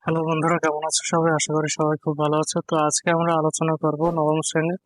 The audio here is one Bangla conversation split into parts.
হ্যালো বন্ধুরা, কেমন আছো সবাই? আশা করি সবাই খুব ভালো আছো। তো আজকে আমরা আলোচনা করব নবম শ্রেণীর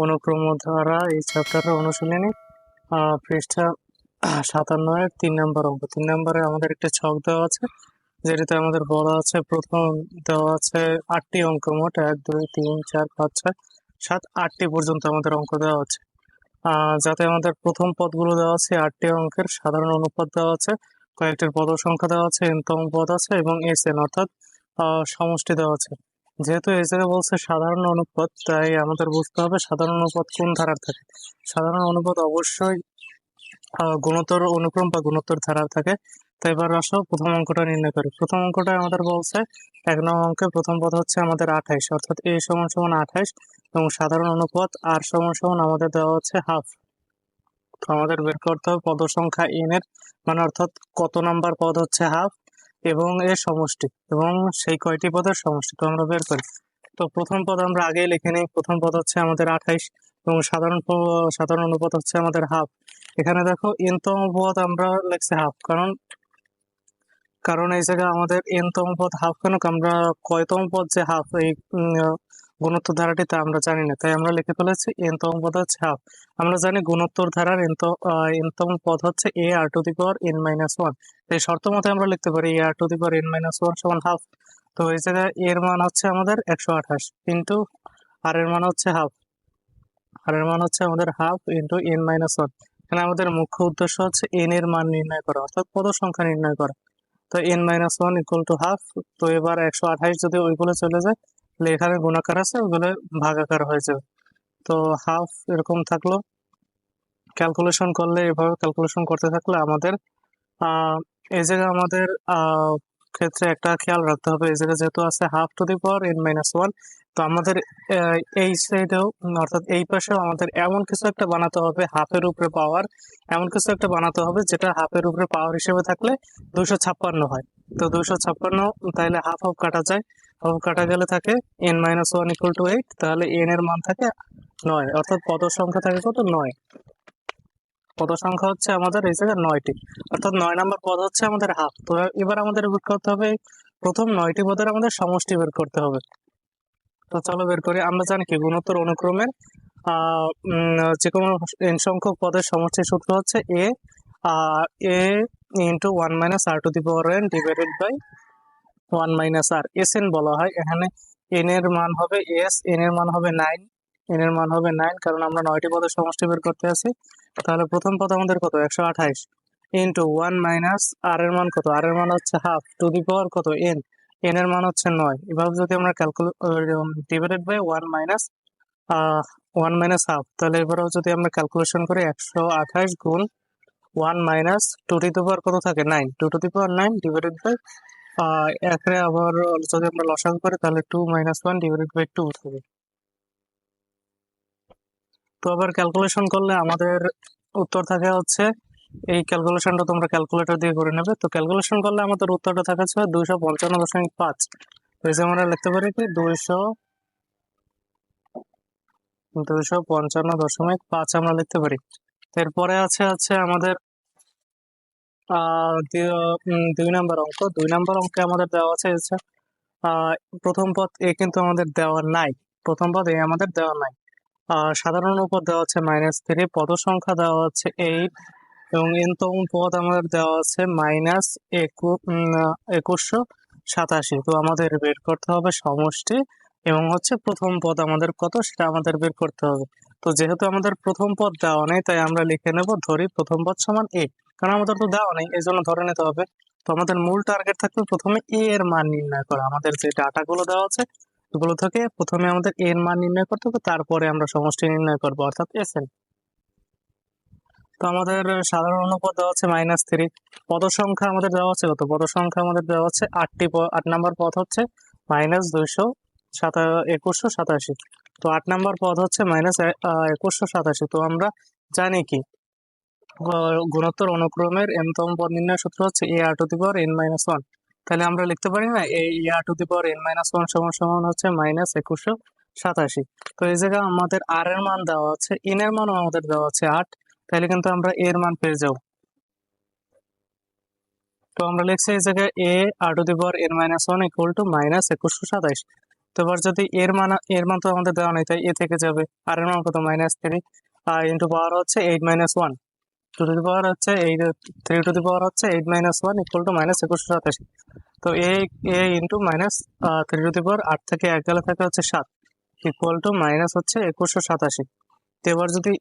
অনুক্রম ধারা এই চ্যাপ্টারের অনুশীলনী পৃষ্ঠা 57 এর 3 নম্বর অঙ্ক। 3 নম্বরে আমাদের একটা ছক দেওয়া আছে, যেটাতে আমাদের বলা আছে প্রথম দেওয়া আছে 8টি অঙ্ক, মোট 1 2 3 4 5 6 7 8টি পর্যন্ত আমাদের অঙ্ক দেওয়া আছে। যাতে আমাদের প্রথম পদগুলো দেওয়া আছে 8টি অঙ্কের সাধারণ অনুপাত দেওয়া আছে, কয়েকটির পদ সংখ্যা দেওয়া আছে, n-তম পদ আছে এবং এস-এন অর্থাৎ সমষ্টি দেওয়া আছে। যেহেতু এই জায়গায় বলছে সাধারণ অনুপাত, তাই আমাদের বুঝতে হবে সাধারণ অনুপাত কোন ধারার থাকে। সাধারণ অনুপাত অবশ্যই গুণোত্তর অনুক্রম বা গুণোত্তর ধারার থাকে। তো এবার আসো প্রথম অঙ্কটা নির্ণয় করি। প্রথম অঙ্কটা আমাদের বলছে 1 নং অঙ্কে প্রথম পদ হচ্ছে আমাদের 28, অর্থাৎ a সমান সমান 28 এবং সাধারণ অনুপাত r সমান সমান আমাদের দেওয়া হচ্ছে হাফ। তো আমাদের বের করতে হবে পদ সংখ্যা n এর মানে অর্থাৎ কত নাম্বার পদ হচ্ছে হাফ এবং এর সমষ্টি এবং সেই কয়টি পদের সমষ্টি। তো আমরা বের করি। তো প্রথম পদ আমরা আগেই লিখে নিই। প্রথম পদ হচ্ছে আমাদের 28 এবং সাধারণ অনুপাত হচ্ছে আমাদের হাফ। এখানে দেখো n-তম পদ আমরা লিখছি হাফ, কারণ কারণ এই জায়গায় আমাদের n-তম পদ হাফ কেন, আমরা কয়তম পদ যে হাফ এই গুণোত্তর ধারাটিতে আমরা জানি না, তাই আমরা লিখে ফেলেছি n-তম পদ হচ্ছে হাফ। আমরা জানি গুণোত্তর ধারার n-তম পদ হচ্ছে a r⁻n-1। এই শর্ত মতে আমরা লিখতে পারি a r⁻n-1 সমান হাফ। তো এই জায়গায় এর মান হচ্ছে আমাদের 128 ইন্টু আর এর মান হচ্ছে হাফ। আর এর মান হচ্ছে আমাদের হাফ ইন্টু n-1। এখানে আমাদের মুখ্য উদ্দেশ্য হচ্ছে n এর মান নির্ণয় করা, অর্থাৎ পদ সংখ্যা নির্ণয় করা। তো n-1 ইকুয়াল টু হাফ। তো এবার 128 যদি ওইগুলো চলে যায়, তাহলে এখানে গুণাকার আছে, ওইগুলো ভাগাকার হয়ে যাবে। তো হাফ এরকম থাকলো। ক্যালকুলেশন করলে, এভাবে ক্যালকুলেশন করতে থাকলে আমাদের এই জায়গায় আমাদের ক্ষেত্রে একটা খেয়াল রাখতে হবে। এই জায়গায় যেহেতু আছে have to the power n-1, তো আমাদের এই সাইডেও অর্থাৎ এই পাশেও আমাদের এমন কিছু একটা বানাতে হবে হাফের উপরে পাওয়ার, এমন কিছু একটা বানাতে হবে যেটা হাফের উপরে পাওয়ার হিসেবে থাকলে 256 হয়। তো 256, তাহলে হাফ হাফ কাটা যায়, হাফ কাটা গেলে থাকে n-1 ইকুয়াল টু 8, তাহলে n এর মান থাকে 9, অর্থাৎ পদ সংখ্যা থাকে কত, 9। পদ সংখ্যা হচ্ছে আমাদের এই জায়গায় 9টি, অর্থাৎ 9 নম্বর পদ হচ্ছে আমাদের হাফ। তো এবার আমাদের বের করতে হবে প্রথম 9টি পদের আমাদের সমষ্টি বের করতে হবে। তো চলো বের করি। আমরা জানি কি গুণোত্তর অনুক্রমের যে কোনো n সংখ্যক পদের সমষ্টির সূত্র হচ্ছে a into 1 - r⁻n divided by 1 - r। S N বলা হয় এখানে। n এর মান হবে s, n এর মান হবে 9, n এর মান হবে 9, কারণ আমরা 9টি পদের সমষ্টি বের করতে আছি। তাহলে প্রথম পদ আমাদের কত, 128 ইন্টু 1 - r এর মান কত, r এর মান হচ্ছে হাফ টু দি পাওয়ার কত, n, n এর মান হচ্ছে 9। এভাবে যদি আমরা ডিভাইডেড বাই 1 - হাফ, তাহলে এবারেও যদি আমরা ক্যালকুলেশন করি 128 গুণ 1 - 2 টু দি পাওয়ার কত থাকে, 9, 2 to the power 9 divided by এখানে আবার যদি আমরা লসাগু করি তাহলে 2 - 1 ডিভাইডেড বাই 2 থাকে। তো আবার ক্যালকুলেশন করলে আমাদের উত্তর থাকে হচ্ছে, এই ক্যালকুলেশনটা তোমরা ক্যালকুলেটর দিয়ে করে নেবে। তো ক্যালকুলেশন করলে আমাদের উত্তরটা থাকে 255.5। তো এই যে আমরা লিখতে পারি কি 255.5 আমরা লিখতে পারি। এরপরে আছে আমাদের 2 নম্বর অঙ্ক। 2 নম্বর অঙ্কে আমাদের দেওয়া আছে হচ্ছে আহ প্রথম পদ এ কিন্তু আমাদের দেওয়া নাই, প্রথম পদ এ আমাদের দেওয়া নাই। সাধারণ উপদ দেওয়া আছে -3, পদ সংখ্যা দেওয়া আছে 8 এবং n-তম পদ আমাদের দেওয়া আছে -2187। তো আমাদের বের করতে হবে সমষ্টি এবং হচ্ছে প্রথম পদ আমাদের কত সেটা আমাদের বের করতে হবে। তো যেহেতু আমাদের প্রথম পদ দেওয়া নেই, তাই আমরা লিখে নেব ধরি প্রথম পদ সমান a, কারণ আমাদের তো দেওয়া নেই, এই জন্য ধরে নিতে হবে। তো আমাদের মূল টার্গেট থাকবে প্রথমে a এর মান নির্ণয় করা। আমাদের যে ডাটাগুলো দেওয়া আছে এগুলো থেকে প্রথমে আমাদের a এর মান নির্ণয় করতে হবে, তারপরে আমরা সমষ্টি নির্ণয় করবো, অর্থাৎ এসএন। তো আমাদের সাধারণ অনুপাত দেওয়া আছে -3, পদ সংখ্যা আমাদের দেওয়া আছে কত, পদ সংখ্যা আমাদের দেওয়া আছে 8টি, 8 নম্বর পদ হচ্ছে -2187। তো 8 নম্বর পদ হচ্ছে -2187। তো আমরা জানি কি গুণোত্তর অনুক্রমের n-তম পদ নির্ণয় সূত্র হচ্ছে a r⁻n-1। তাহলে আমরা লিখতে পারি না এই a r⁻n-1 সমান সমান হচ্ছে -2187। তো এই জায়গায় আমাদের r এর মান দেওয়া আছে, n এর মানও আমাদের দেওয়া আছে 8, তাহলে কিন্তু আমরা এর মান পেয়ে যাব। তো আমরা লিখছি এই জায়গায় A R to the power N minus one equal to minus 2127। তো এবার যদি এর মান তো আমাদের দেওয়া নেই, তাই এ থেকে যাবে। আর এর মান কত, -3, আর ইন্টু পাওয়ার হচ্ছে 8 - 1, টু টু দি পাওয়ার হচ্ছে 3 টু দি পাওয়ার হচ্ছে 8 - 1 ইকুয়াল টু -2187। তো এ ইন্টু -3 টু দি পাওয়ার 8 থেকে 1 গেলে থাকে হচ্ছে 7 ইকুয়াল টু মাইনাস হচ্ছে 2187। তো এবার যদি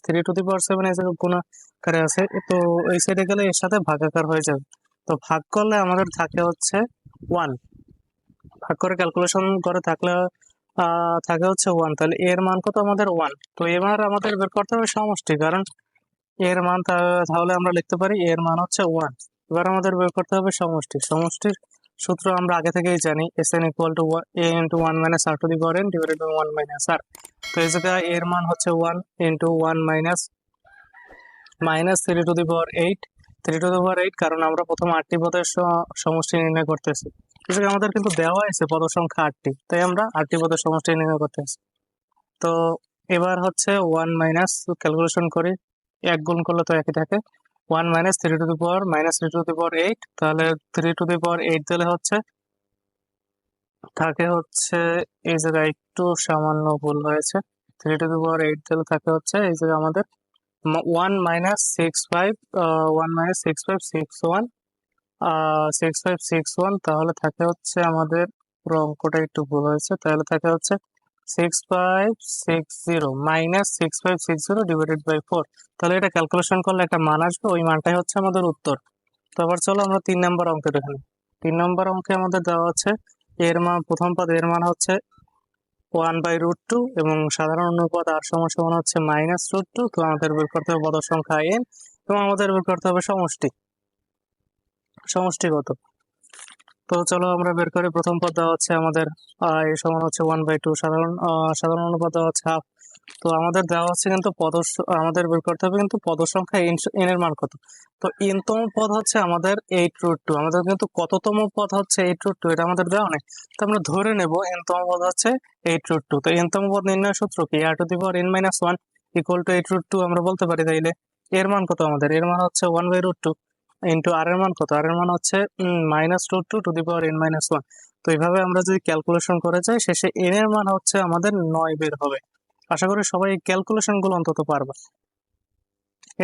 3 টু দি পাওয়ার 7 এই জায়গায় গুণ আকারে আছে, তো এই সাইডে গেলে এর সাথে ভাগাকার হয়ে যাবে। তো ভাগ করলে আমাদের থাকে হচ্ছে 1, ভাগ করে ক্যালকুলেশন করে থাকলে থাকে হচ্ছে 1। তাহলে এর মান কত আমাদের 1। তো এবার আমাদের বের করতে হবে সমষ্টি, কারণ এর মান তাহলে আমরা লিখতে পারি এর মান হচ্ছে 1। এবার আমাদের বের করতে হবে সমষ্টি। সমষ্টির সূত্র আমরা আগে থেকেই জানি, Sn equal to a into 1 minus r to the power n divided by 1 minus r। তো এই জায়গায় এর মান হচ্ছে 1 into 1 minus 3 to the power 8, 3 to the power 8, কারণ আমরা প্রথম 8টি পদের সমষ্টি নির্ণয় করতেছি। এখানে আমাদের কিন্তু দেওয়া আছে পদ সংখ্যা 8টি, তাই আমরা 8টি পদের সমষ্টি নির্ণয় করতেছি। তো এবার হচ্ছে 1 মাইনাস, ক্যালকুলেশন করি, 1 গুণ করলে তো একই থাকে, 1 minus 3 to the power -3 to the power 8। তাহলে 3 টু দি পাওয়ার 8 দিলে হচ্ছে থাকে হচ্ছে এই জায়গায় একটু সামান্য ভুল হয়েছে, 3 টু দি পাওয়ার 8 দিলে থাকে হচ্ছে এই জায়গায় আমাদের 1 মাইনাস 65, 1 মাইনাস 6561, 6561। তাহলে থাকে হচ্ছে আমাদের পুরো অঙ্কটা একটু ভুল হয়েছে, তাহলে থাকে হচ্ছে 6560 মাইনাস 6560 ডিভাইডেড বাই 4। তাহলে এটা ক্যালকুলেশন করলে একটা মান আসবে, ওই মানটাই হচ্ছে আমাদের উত্তর। তো আবার চলো আমরা 3 নম্বর অঙ্কে দেখে নিই। 3 নম্বর অঙ্কে আমাদের দেওয়া আছে এর মান, প্রথম পদ এর মান হচ্ছে 1/√2 এবং সাধারণ অনুপাত আর সমান হচ্ছে -√2। তো আমাদের বের করতে হবে পদ সংখ্যা n এবং আমাদের বের করতে হবে সমষ্টিগত। তো চলো আমরা বের করি। প্রথম পদ দেওয়া হচ্ছে আমাদের এর সমান হচ্ছে 1/2, সাধারণ অনুপাত দেওয়া হচ্ছে হাফ। তো আমাদের দেওয়া হচ্ছে কিন্তু আমাদের বের করতে হবে কিন্তু পদ সংখ্যা n এর মান কত। তো n তম পদ হচ্ছে আমাদের 8√2, আমাদের কিন্তু কততম পদ হচ্ছে 8√2 এটা আমাদের দেওয়া নেই। তো আমরা ধরে নেব n তম পদ হচ্ছে 8√2। তো n তম পদ নির্ণয় সূত্র কি, r to the power n - 1 equal to 8√2 আমরা বলতে পারি। তাইলে এর মান কত আমাদের, এর মান হচ্ছে 1/√2 ইন্টু আর এর মান কত, আর এর মান হচ্ছে -√2 টু দি পাওয়ার n - 1। তো এইভাবে আমরা যদি ক্যালকুলেশন করে যাই, শেষে n এর মান হচ্ছে আমাদের 9 বের হবে। আশা করি সবাই ক্যালকুলেশন গুলো অন্তত পারবে।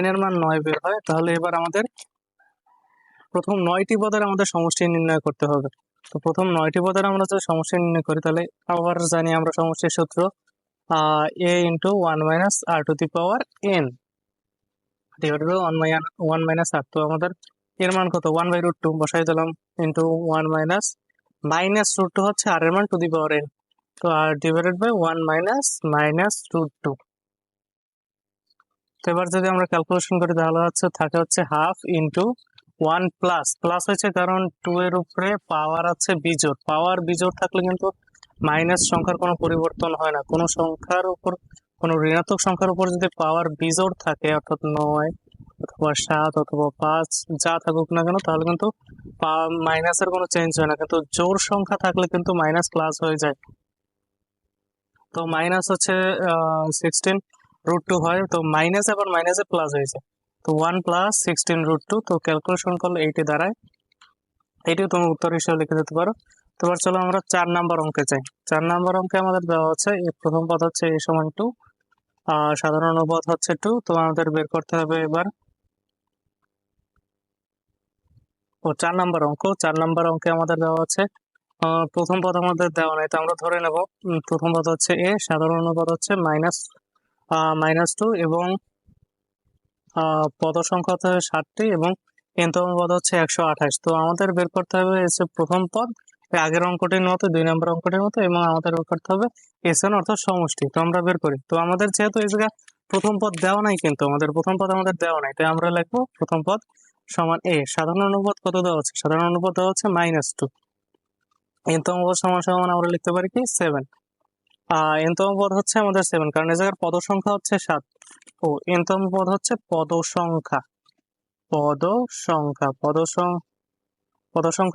n এর মান 9 বের হয়। তাহলে এবার আমাদের প্রথম 9টি পদের আমাদের সমষ্টি নির্ণয় করতে হবে। তো প্রথম 9টি পদের আমরা যদি সমষ্টি নির্ণয় করি, তাহলে আবার জানি আমরা সমষ্টির সূত্র a into 1 minus r to the power n divided by 1 minus r। তো আমাদের এর মান কত, 1/√2 বসাই দিলাম ইন্টু 1 -√2 হচ্ছে আর এর মান টু দি পাওয়ার n। তো আর ডিভাইডেড বাই 1 -√2। তো এবার যদি আমরা ক্যালকুলেশন করি, তাহলে থাকে হচ্ছে হাফ ইন্টু 1 প্লাস হয়েছে কারণ 2 এর উপরে পাওয়ার আছে বিজোড়, পাওয়ার বিজোড় থাকলে কিন্তু মাইনাস সংখ্যার কোনো পরিবর্তন হয় না। কোনো সংখ্যার উপর, কোনো ঋণাত্মক সংখ্যার উপর যদি পাওয়ার বিজোড় থাকে, অর্থাৎ 9 অথবা 7 অথবা 5 যা থাকুক না কেন, তাহলে কিন্তু মাইনাসের কোনো চেঞ্জ হয় না। কিন্তু জোড় সংখ্যা থাকলে কিন্তু মাইনাস প্লাস হয়ে যায়। তো মাইনাস হচ্ছে 16√2 হয়, তো মাইনাস আবার মাইনাসে প্লাস হয়েছে, তো 1 + 16√2। তো ক্যালকুলেশন করলে এইটি দাঁড়ায়, এইটিও তুমি উত্তর হিসেবে লিখে দিতে পারো। তো এবার চলো আমরা 4 নাম্বার অঙ্কে যাই। 4 নাম্বার অঙ্কে আমাদের দেওয়া হচ্ছে প্রথম পদ হচ্ছে a সমান 2, সাধারণ অনুপাত হচ্ছে 2। তো আমাদের বের করতে হবে এবার 4 নাম্বার অঙ্ক। 4 নাম্বার অঙ্কে আমাদের দেওয়া আছে প্রথম পদ আমাদের দেওয়া নাই, তো আমরা ধরে নেব প্রথম পদ হচ্ছে a, সাধারণ অনুপাত হচ্ছে -2 এবং পদ সংখ্যা হচ্ছে 7টি এবং n-তম পদ হচ্ছে 128। তো আমাদের বের করতে হবে হচ্ছে প্রথম পদ আগের অঙ্কটির মতো, 2 নম্বর অঙ্কটির মতো, এবং আমাদের বের করতে হবে Sn অর্থাৎ সমষ্টি। তো আমরা বের করি। তো আমাদের যেহেতু এই জায়গায় প্রথম পদ দেওয়া নাই, কিন্তু আমাদের প্রথম পদ আমাদের দেওয়া নাই, তাই আমরা লিখবো প্রথম পদ সমান a। সাধারণ অনুপাত কত দেওয়া হচ্ছে, সাধারণ অনুপাত দেওয়া হচ্ছে -2। n-তম পদ সমান আমরা লিখতে পারি কি 7। n-তম পদ হচ্ছে আমাদের 7, কারণ এই জায়গার পদ সংখ্যা হচ্ছে 7। ও n-তম পদ হচ্ছে পদ সংখ্যা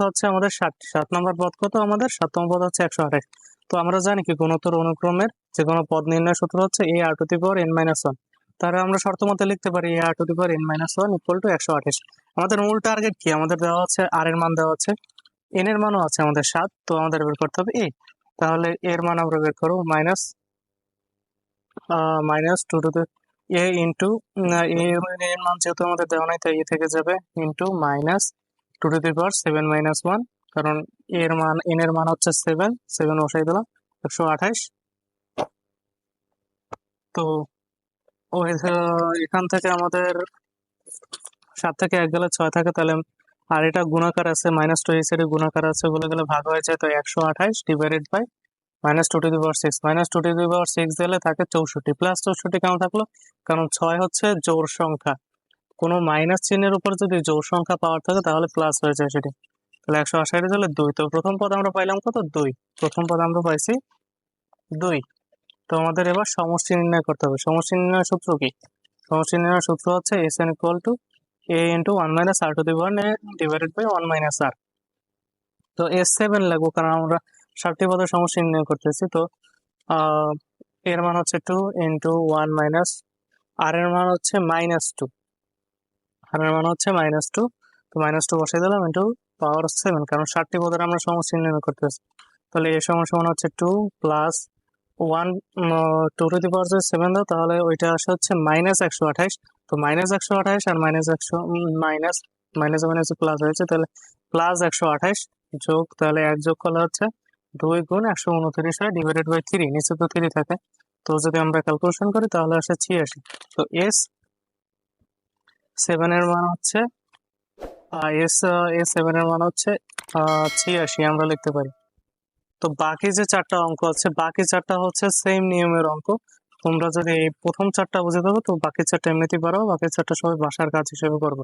হচ্ছে আমাদের 7। 7 নম্বর পদ কত আমাদের, 7তম পদ হচ্ছে 128। তো আমরা জানি কি গুণোত্তর অনুক্রমের যে কোনো পদ নির্ণয় সূত্র হচ্ছে a r to the power n - 1। তাহলে আমরা শর্ত মতে লিখতে পারি a r to the power n minus one equal two 128। আমাদের মূল টার্গেট কি? আমাদের দেওয়া আছে আর এর মান দেওয়া আছে, n এর মানও আছে আমাদের 7, তো আমাদের বের করতে হবে a। তাহলে এর মান আমরা বের করবো minus two to the a into এর মান যেহেতু আমাদের দেওয়া নাই তাই এ থেকে যাবে into minus two to the power 7 - 1, কারণ এর মান n এর মান হচ্ছে 7 বসাই দিলাম 128। তো ওই এখান থেকে আমাদের 7 থেকে 1 গেলে 6 থাকে, তাহলে আর এটা গুণাকার আছে মাইনাস টু এই সাইডে গুণাকার আছে বলে গেলে ভাগ হয়ে যায়, তো 128 divided by minus two to the power 6, minus two to the power 6 দিলে থাকে 64, প্লাস 64 কেন থাকলো? কারণ 6 হচ্ছে জোড় সংখ্যা, কোনো মাইনাস চিহ্নের উপর যদি জোড় সংখ্যা পাওয়ার থাকে তাহলে প্লাস হয়ে যায় সেটি। তাহলে 128 হলে 2, তো প্রথম পদ আমরা পাইলাম কত? 2। প্রথম পদ আমরা পাইছি 2। তো আমাদের এবার সমষ্টি নির্ণয় করতে হবে। সমষ্টি নির্ণয়ের সূত্র কি? সমষ্টি নির্ণয়ের সূত্র হচ্ছে Sn equal to a into 1 minus r to the power n divided by 1 minus r। তো S7 লাগবো কারণ আমরা 7টি পদের সমষ্টি নির্ণয় করতেছি। তো আহ, এর মান হচ্ছে 2 ইন্টু 1 মাইনাস r এর মান হচ্ছে -2, r এর মান হচ্ছে -2, তো -2 বসাই দিলাম ইন্টু পাওয়ার 7, কারণ 7টি পদের আমরা সমষ্টি নির্ণয় করতেছি। তাহলে এর সমান সমান হচ্ছে 2 প্লাস 1 2 টু দি পাওয়ার 7 দাও, তাহলে ওইটা আসে হচ্ছে -128। তো -128 আর -100 মাইনাস মাইনাস মাইনাস প্লাস হয়েছে, তাহলে +128 যোগ, তাহলে 1 যোগ করলে হচ্ছে 2 গুণ 129 হয় ডিভাইডেড বাই 3, নিচে তো 3 থাকে, তো যদি আমরা ক্যালকুলেশন করি তাহলে আসে 86। তো S7 এর মান হচ্ছে S7 এর মান হচ্ছে 86 আমরা লিখতে পারি। তো বাকি যে 4টা অঙ্ক আছে, বাকি 4টা হচ্ছে সেম নিয়মের অঙ্ক। তোমরা যদি এই প্রথম 4টা বুঝে থাকো তো বাকি 4টা এমনিতেই পারো, বাকি 4টা সবাই বাসার কাজ হিসেবে করবে।